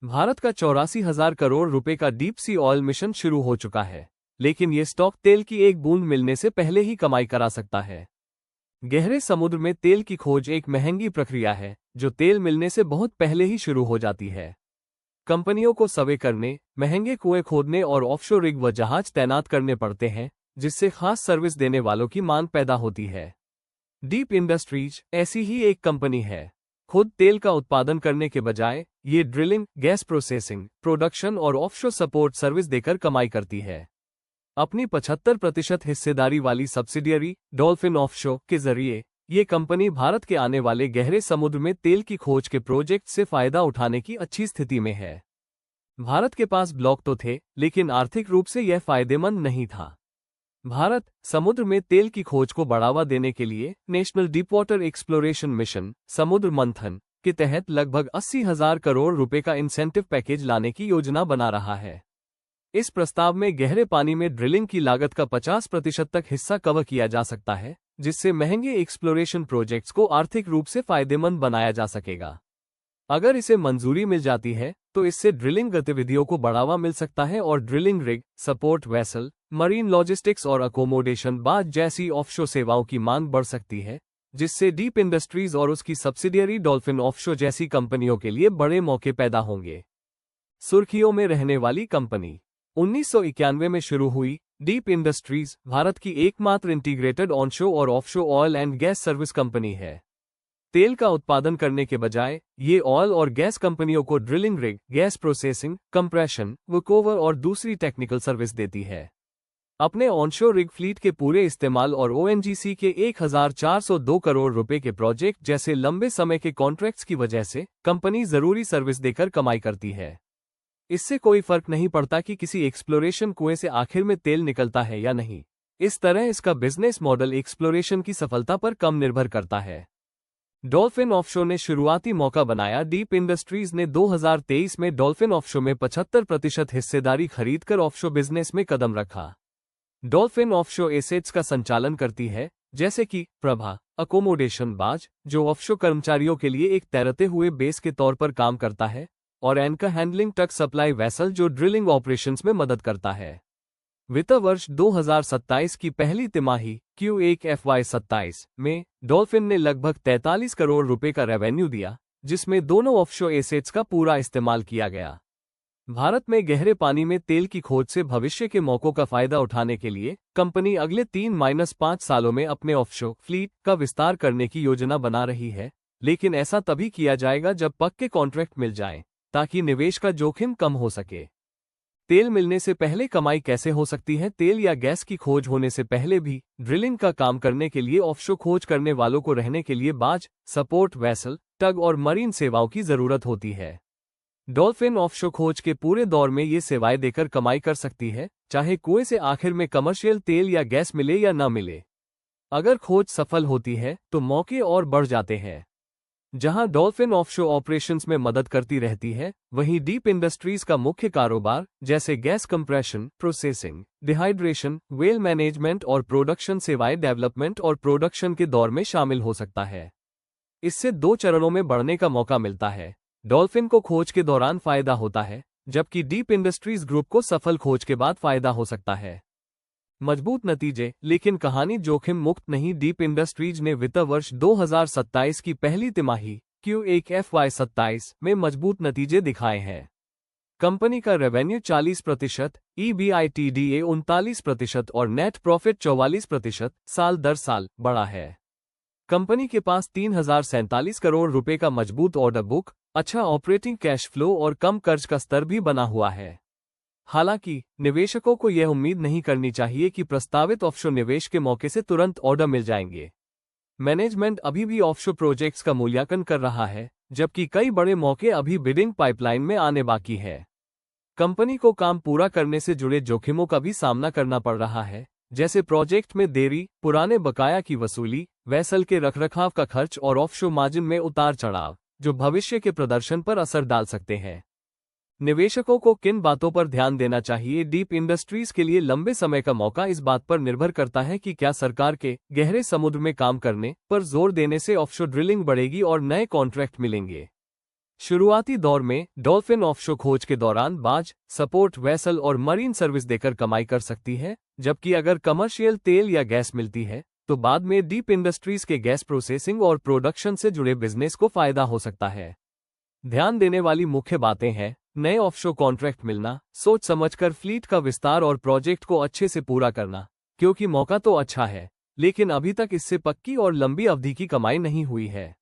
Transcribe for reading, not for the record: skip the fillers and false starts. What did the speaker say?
भारत का 84,000 करोड़ रुपए का डीप सी ऑयल मिशन शुरू हो चुका है, लेकिन ये स्टॉक तेल की एक बूंद मिलने से पहले ही कमाई करा सकता है। गहरे समुद्र में तेल की खोज एक महंगी प्रक्रिया है, जो तेल मिलने से बहुत पहले ही शुरू हो जाती है। कंपनियों को सर्वे करने, महंगे कुएं खोदने और ऑफशोर रिग व जहाज तैनात करने पड़ते हैं, जिससे खास सर्विस देने वालों की मांग पैदा होती है। डीप इंडस्ट्रीज ऐसी ही एक कंपनी है। खुद तेल का उत्पादन करने के बजाय ये ड्रिलिंग, गैस प्रोसेसिंग, प्रोडक्शन और ऑफशोर सपोर्ट सर्विस देकर कमाई करती है। अपनी 75% हिस्सेदारी वाली सब्सिडियरी डॉल्फिन ऑफशोर के जरिए ये कंपनी भारत के आने वाले गहरे समुद्र में तेल की खोज के प्रोजेक्ट से फायदा उठाने की अच्छी स्थिति में है। भारत के पास ब्लॉक तो थे, लेकिन आर्थिक रूप से यह फायदेमंद नहीं था। भारत समुद्र में तेल की खोज को बढ़ावा देने के लिए नेशनल डीपवाटर एक्सप्लोरेशन मिशन समुद्र मंथन के तहत लगभग 80,000 करोड़ रुपए का इंसेंटिव पैकेज लाने की योजना बना रहा है। इस प्रस्ताव में गहरे पानी में ड्रिलिंग की लागत का 50% तक हिस्सा कवर किया जा सकता है, जिससे महंगे एक्सप्लोरेशन प्रोजेक्ट्स को आर्थिक रूप से फायदेमंद बनाया जा सकेगा। अगर इसे मंजूरी मिल जाती है तो इससे ड्रिलिंग गतिविधियों को बढ़ावा मिल सकता है और drilling rig, support vessel, marine logistics और अकोमोडेशन बाज जैसी ऑफशोर सेवाओं की मांग बढ़ सकती है, जिससे डीप इंडस्ट्रीज और उसकी सब्सिडियरी डॉल्फिन ऑफशोर जैसी कंपनियों के लिए बड़े मौके पैदा होंगे। सुर्खियों में रहने वाली कंपनी 1991 में शुरू हुई डीप इंडस्ट्रीज भारत की एकमात्र इंटीग्रेटेड ऑनशोर और offshore oil and gas service company है। तेल का उत्पादन करने के बजाय ये ऑयल और गैस कंपनियों को drilling rig, gas processing, compression, workover और दूसरी टेक्निकल सर्विस देती है। अपने ऑनशोर रिग फ्लीट के पूरे इस्तेमाल और ओएनजीसी के 1,402 करोड़ रुपए के प्रोजेक्ट जैसे लंबे समय के कॉन्ट्रैक्ट्स की वजह से कंपनी जरूरी सर्विस देकर कमाई करती है। इससे कोई फर्क नहीं पड़ता कि किसी एक्सप्लोरेशन कुएं से आखिर में तेल निकलता है या नहीं। इस तरह इसका बिजनेस मॉडल एक्सप्लोरेशन की सफलता पर कम निर्भर करता है। डॉल्फिन ऑफशोर ने शुरुआती मौका बनाया। डीप इंडस्ट्रीज ने 2023 में डॉल्फिन ऑफशोर में 75% हिस्सेदारी खरीदकर ऑफशोर बिजनेस में कदम रखा। डॉल्फिन ऑफशोर एसेट्स का संचालन करती है, जैसे कि प्रभा अकोमोडेशन बाज, जो ऑफशोर कर्मचारियों के लिए एक तैरते हुए बेस के तौर पर काम करता है, और एंकर हैंडलिंग टग सप्लाई वेसल, जो ड्रिलिंग ऑपरेशंस में मदद करता है। वित्त वर्ष 2027 की पहली तिमाही Q1 FY27 में डॉल्फिन ने लगभग 43 करोड़ रुपए का रेवेन्यू दिया, जिसमें दोनों ऑफशोर एसेट्स का पूरा इस्तेमाल किया गया। भारत में गहरे पानी में तेल की खोज से भविष्य के मौकों का फायदा उठाने के लिए कंपनी अगले 3-5 सालों में अपने ऑफशोर फ्लीट का विस्तार करने की योजना बना रही है, लेकिन ऐसा तभी किया जाएगा जब पक्के कॉन्ट्रैक्ट मिल जाएं, ताकि निवेश का जोखिम कम हो सके। तेल मिलने से पहले कमाई कैसे हो सकती है? तेल या गैस की खोज होने से पहले भी ड्रिलिंग का काम करने के लिए ऑफशोर खोज करने वालों को रहने के लिए बाज, सपोर्ट वेसल, टग और मरीन सेवाओं की जरूरत होती है। डॉल्फिन ऑफशोर खोज के पूरे दौर में ये सेवाएं देकर कमाई कर सकती है, चाहे कुएं से आखिर में कमर्शियल तेल या गैस मिले या न मिले। अगर खोज सफल होती है तो मौके और बढ़ जाते हैं। जहां डॉल्फिन ऑफशोर ऑपरेशंस में मदद करती रहती है, वहीं डीप इंडस्ट्रीज का मुख्य कारोबार जैसे gas compression, processing, dehydration, well management और प्रोडक्शन सेवाएं डेवलपमेंट और प्रोडक्शन के दौर में शामिल हो सकता है। इससे 2 चरणों में बढ़ने का मौका मिलता है। डॉल्फिन को खोज के दौरान फायदा होता है, जबकि डीप इंडस्ट्रीज ग्रुप को सफल खोज के बाद फायदा हो सकता है। मजबूत नतीजे, लेकिन कहानी जोखिम मुक्त नहीं। डीप इंडस्ट्रीज ने वित्त वर्ष 2027 की पहली तिमाही Q1 FY27 में मजबूत नतीजे दिखाए हैं। कंपनी का रेवेन्यू 40%, EBITDA 39% और नेट प्रॉफिट 44% साल दर साल बढ़ा है। कंपनी के पास 3,047 करोड़ रुपए का मजबूत ऑर्डर बुक, अच्छा ऑपरेटिंग कैश फ्लो और कम कर्ज का स्तर भी बना हुआ है। हालांकि निवेशकों को यह उम्मीद नहीं करनी चाहिए कि प्रस्तावित ऑफशोर निवेश के मौके से तुरंत ऑर्डर मिल जाएंगे। मैनेजमेंट अभी भी ऑफशोर प्रोजेक्ट्स का मूल्यांकन कर रहा है, जबकि कई बड़े मौके अभी बिडिंग पाइपलाइन में आने बाकी है। कंपनी को काम पूरा करने से जुड़े जोखिमों का भी सामना करना पड़ रहा है, जैसे प्रोजेक्ट में देरी, पुराने बकाया की वसूली, वेसल के रखरखाव का खर्च और ऑफशोर मार्जिन में उतार चढ़ाव, जो भविष्य के प्रदर्शन पर असर डाल सकते हैं। निवेशकों को किन बातों पर ध्यान देना चाहिए? डीप इंडस्ट्रीज के लिए लंबे समय का मौका इस बात पर निर्भर करता है कि क्या सरकार के गहरे समुद्र में काम करने पर जोर देने से ऑफशोर ड्रिलिंग बढ़ेगी और नए कॉन्ट्रैक्ट मिलेंगे। शुरुआती दौर में डॉल्फिन ऑफशोर खोज के दौरान बाज, सपोर्ट वेसल और मरीन सर्विस देकर कमाई कर सकती है, जबकि अगर कमर्शियल तेल या गैस मिलती है तो बाद में डीप इंडस्ट्रीज के गैस प्रोसेसिंग और प्रोडक्शन से जुड़े बिजनेस को फायदा हो सकता है। ध्यान देने वाली मुख्य बातें हैं: नए ऑफशोर कॉन्ट्रैक्ट मिलना, सोच समझकर फ्लीट का विस्तार और प्रोजेक्ट को अच्छे से पूरा करना, क्योंकि मौका तो अच्छा है लेकिन अभी तक इससे पक्की और लंबी अवधि की कमाई नहीं हुई है।